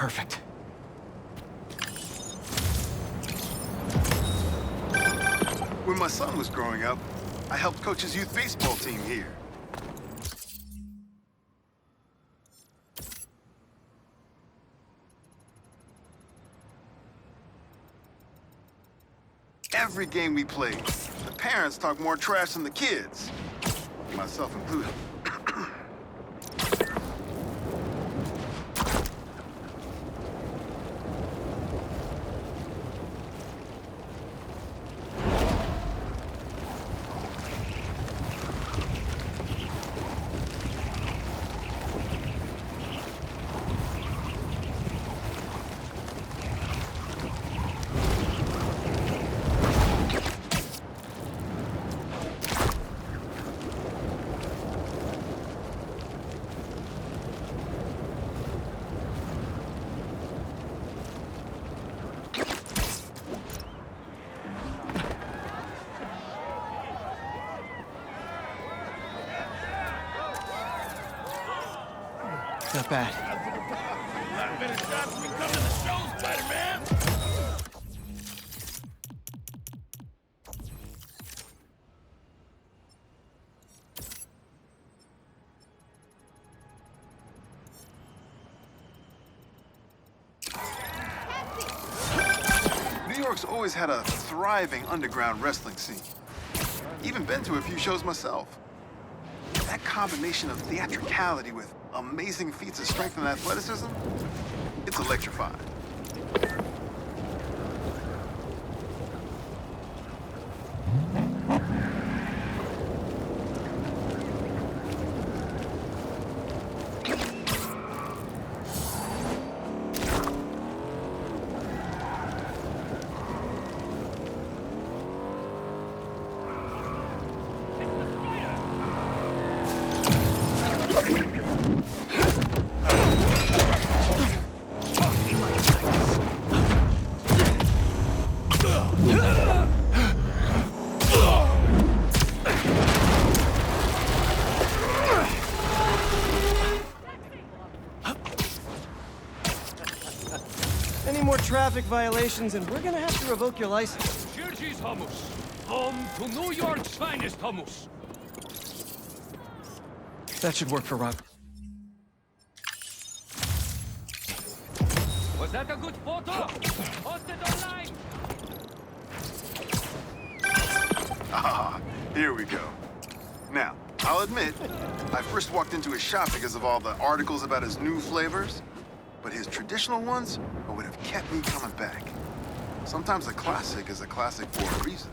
Perfect. When my son was growing up, I helped coach his youth baseball team here. Every game we played, the parents talk more trash than the kids, myself included. Not bad. Not better shots than coming to the show, Spider-Man! New York's always had a thriving underground wrestling scene. Even been to a few shows myself. That combination of theatricality with amazing feats of strength and athleticism, it's electrifying. Any more traffic violations, and we're gonna have to revoke your license. Giorgi's Hummus. Home to New York's finest hummus. That should work for Rob. Was that a good photo? Post it online! Ah, here we go. Now, I'll admit, I first walked into his shop because of all the articles about his new flavors, but his traditional ones are what have kept me coming back. Sometimes a classic is a classic for a reason.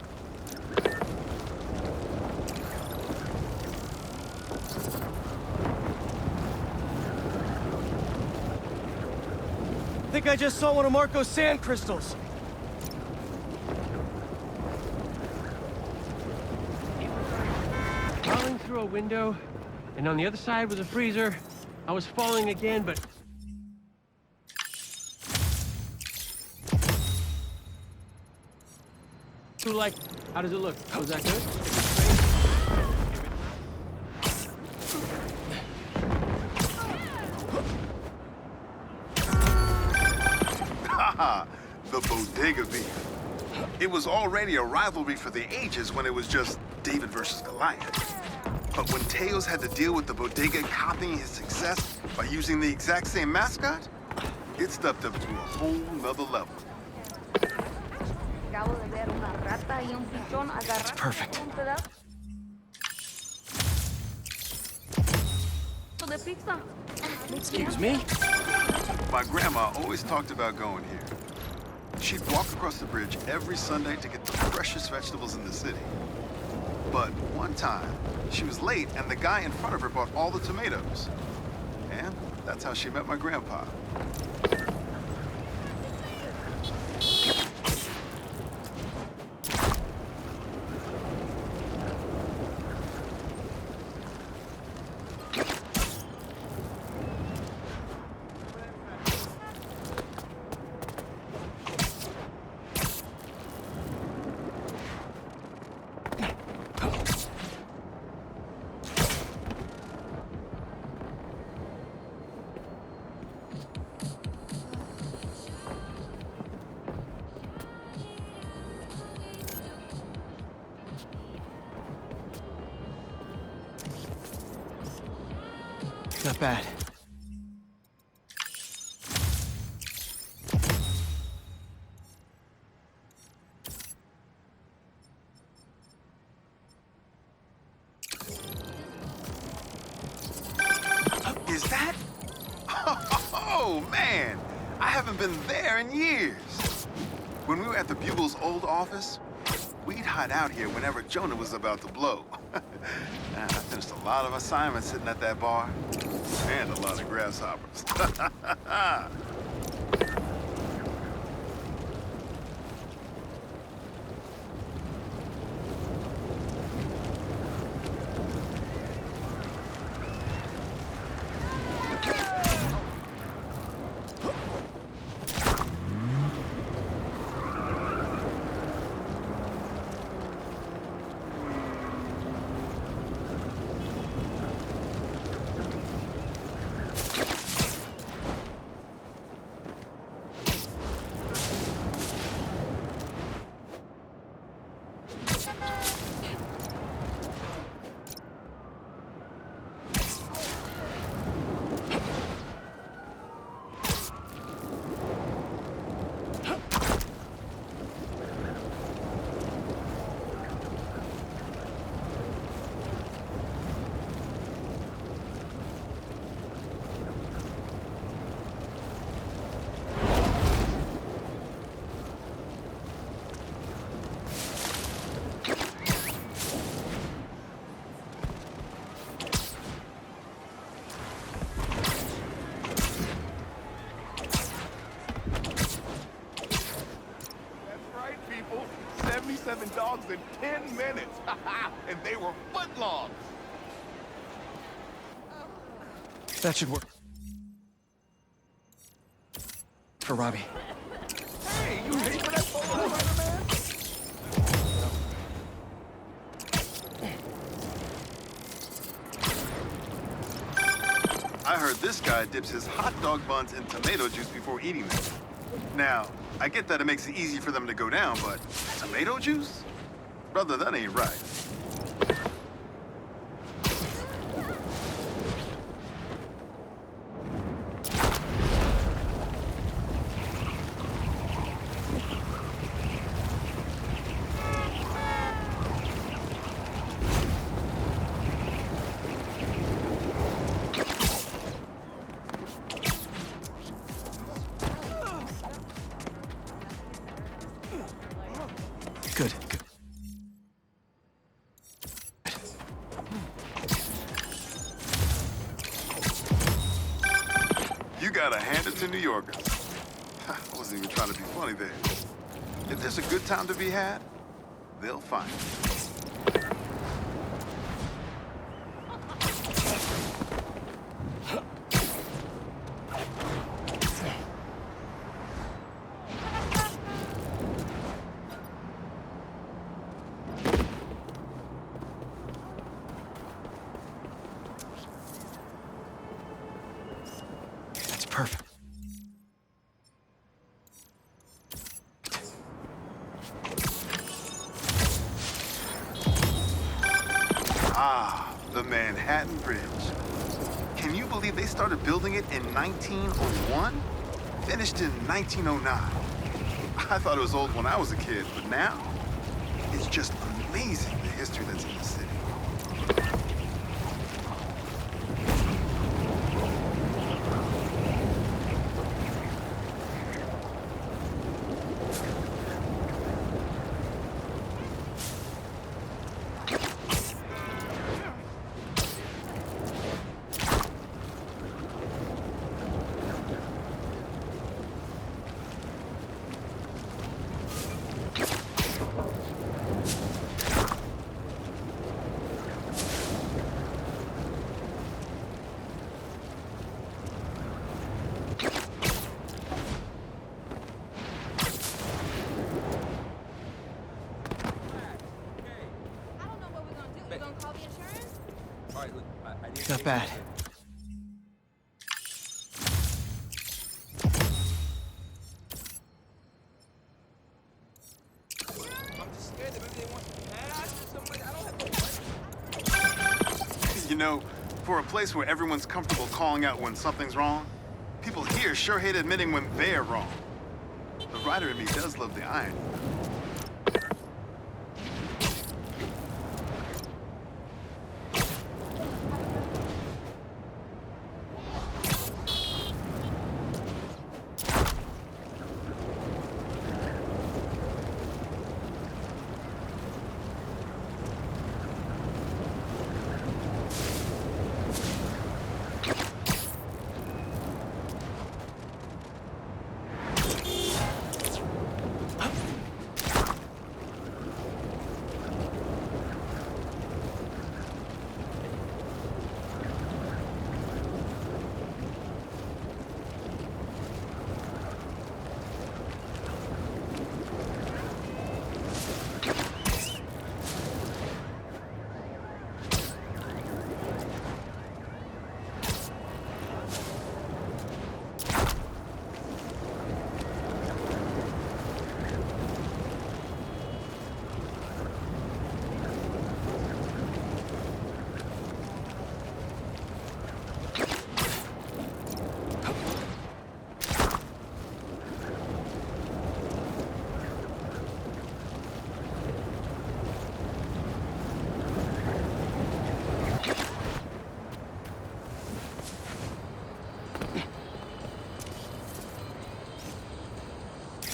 I think I just saw one of Marco's sand crystals. Crawling through a window, and on the other side was a freezer. I was falling again, but... So, like, how does it look? Was that good? Haha, the bodega beef. It was already a rivalry for the ages when it was just David versus Goliath. But when Teos had to deal with the bodega copying his success by using the exact same mascot, it stepped up to a whole nother level. It's perfect. Excuse me? My grandma always talked about going here. She'd walk across the bridge every Sunday to get the freshest vegetables in the city. But one time, she was late and the guy in front of her bought all the tomatoes. And that's how she met my grandpa. Not bad. Is that? Oh, man! I haven't been there in years. When we were at the Bugle's old office, we'd hide out here whenever Jonah was about to blow. I finished a lot of assignments sitting at that bar, and a lot of grasshoppers. People, 77 dogs in 10 minutes. And they were footlongs. That should work. For Robbie. Hey, you ready for that photo, man? I heard this guy dips his hot dog buns in tomato juice before eating them. Now, I get that it makes it easy for them to go down, but tomato juice? Brother, that ain't right. Good, good. You gotta hand it to New Yorkers. I wasn't even trying to be funny there. If there's a good time to be had, they'll find it. That's perfect. Ah, the Manhattan Bridge. Can you believe they started building it in 1901? Finished in 1909. I thought it was old when I was a kid, but now, it's just amazing the history that's in the city. Not bad. You know, For a place where everyone's comfortable calling out when something's wrong, people here sure hate admitting when they're wrong. The writer in me does love the irony.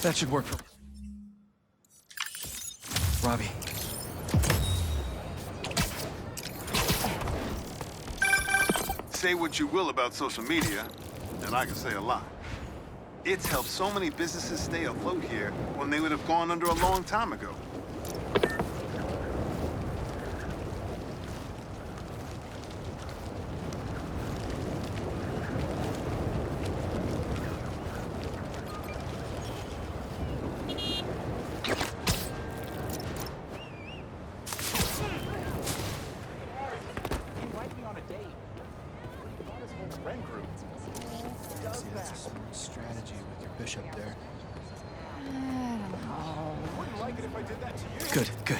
That should work for Robbie. Say what you will about social media, and I can say a lot. It's helped so many businesses stay afloat here when they would have gone under a long time ago. Strategy with your bishop there. I don't know. Wouldn't like it if I did that to you. Good, good.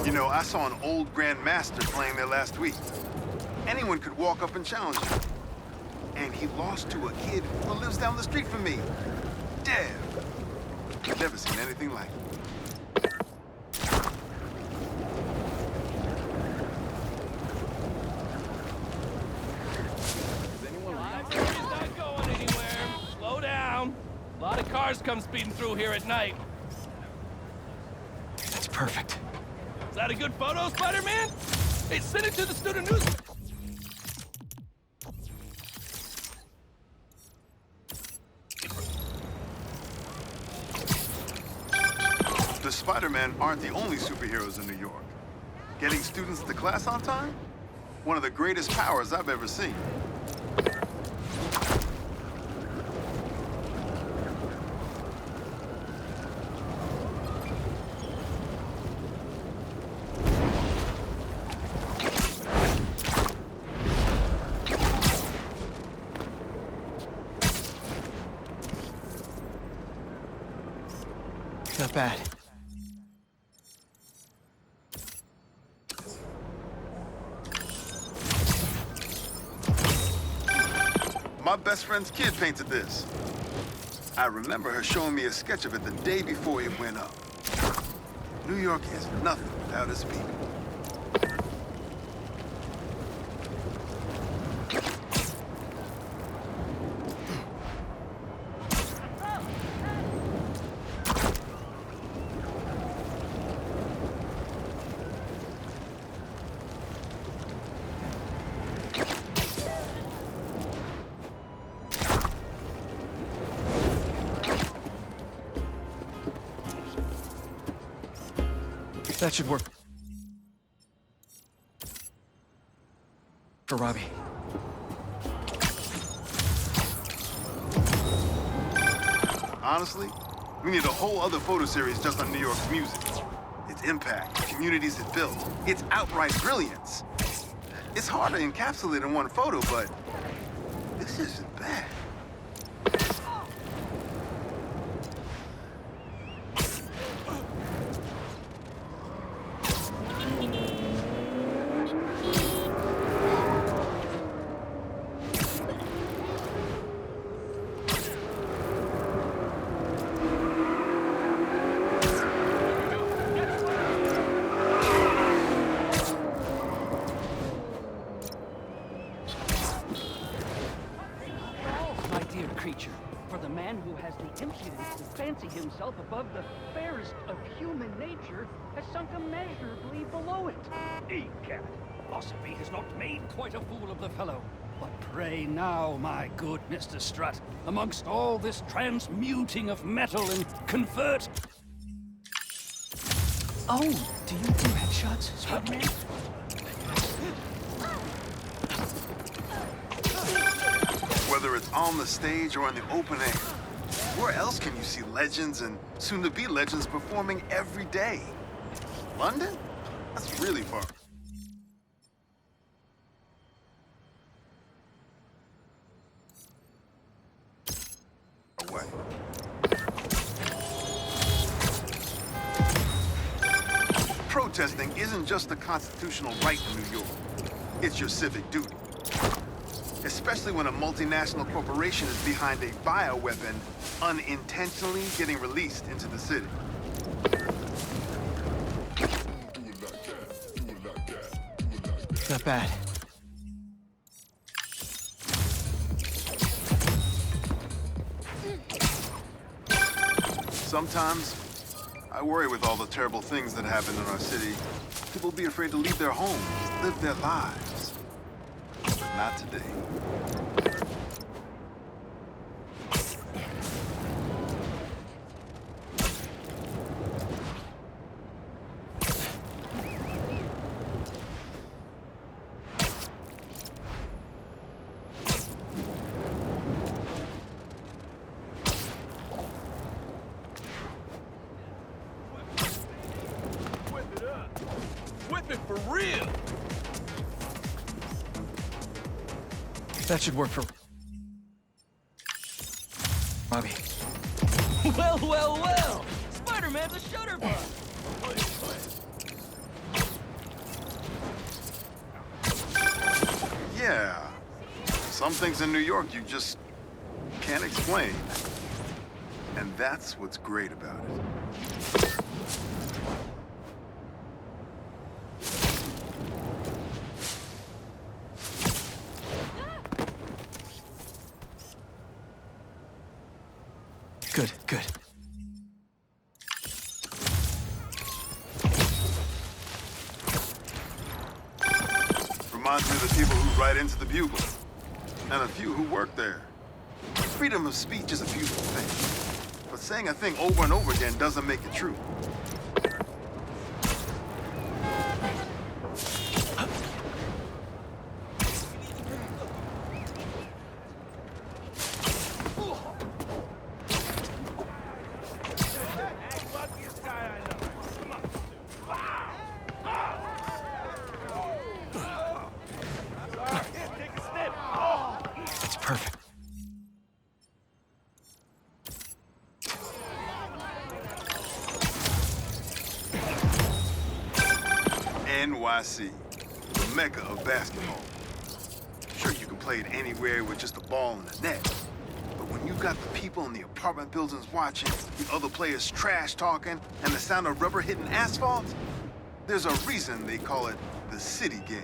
You know, I saw an old Grand Master playing there last week. Anyone could walk up and challenge him. And he lost to a kid who lives down the street from me. Dev. Never seen anything like it. He's not going anywhere. Slow down. A lot of cars come speeding through here at night. That's perfect. Is that a good photo, Spider-Man? Hey, send it to the student news. The Spider-Man aren't the only superheroes in New York. Getting students to class on time? One of the greatest powers I've ever seen. Not bad. My best friend's kid painted this. I remember her showing me a sketch of it the day before it went up. New York is nothing without its people. That should work for Robbie. Honestly, we need a whole other photo series just on New York's music. Its impact, the communities it built, its outright brilliance. It's hard to encapsulate in one photo, but this isn't bad. creature. For the man who has the impudence to fancy himself above the fairest of human nature has sunk immeasurably below it. Egad, philosophy has not made quite a fool of the fellow. But pray now, my good Mr. Strut, amongst all this transmuting of metal and convert... Oh, do you do headshots, Spider-Man? Whether it's on the stage or in the open air, where else can you see legends and soon-to-be legends performing every day? London? That's really far away. Protesting isn't just a constitutional right in New York. It's your civic duty. Especially when a multinational corporation is behind a bioweapon unintentionally getting released into the city. Not bad. Sometimes, I worry with all the terrible things that happen in our city, people be afraid to leave their homes, live their lives. But not today. Whip it for real! That should work for Bobby. Well, well, well! Spider-Man's a shutterbug! Yeah, some things in New York you just can't explain. And that's what's great about it. Good, good. Reminds me of the people who write into the Bugle, and a few who work there. Freedom of speech is a beautiful thing, but saying a thing over and over again doesn't make it true. It's perfect. NYC, the mecca of basketball. Sure, you can play it anywhere with just a ball and a net. But when you've got the people in the apartment buildings watching, the other players trash talking, and the sound of rubber hitting asphalt, there's a reason they call it the city game.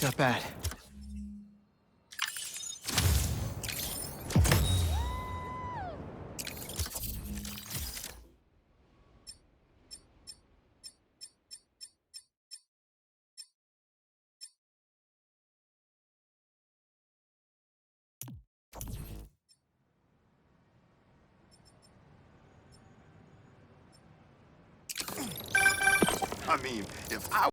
Not bad. I mean, if I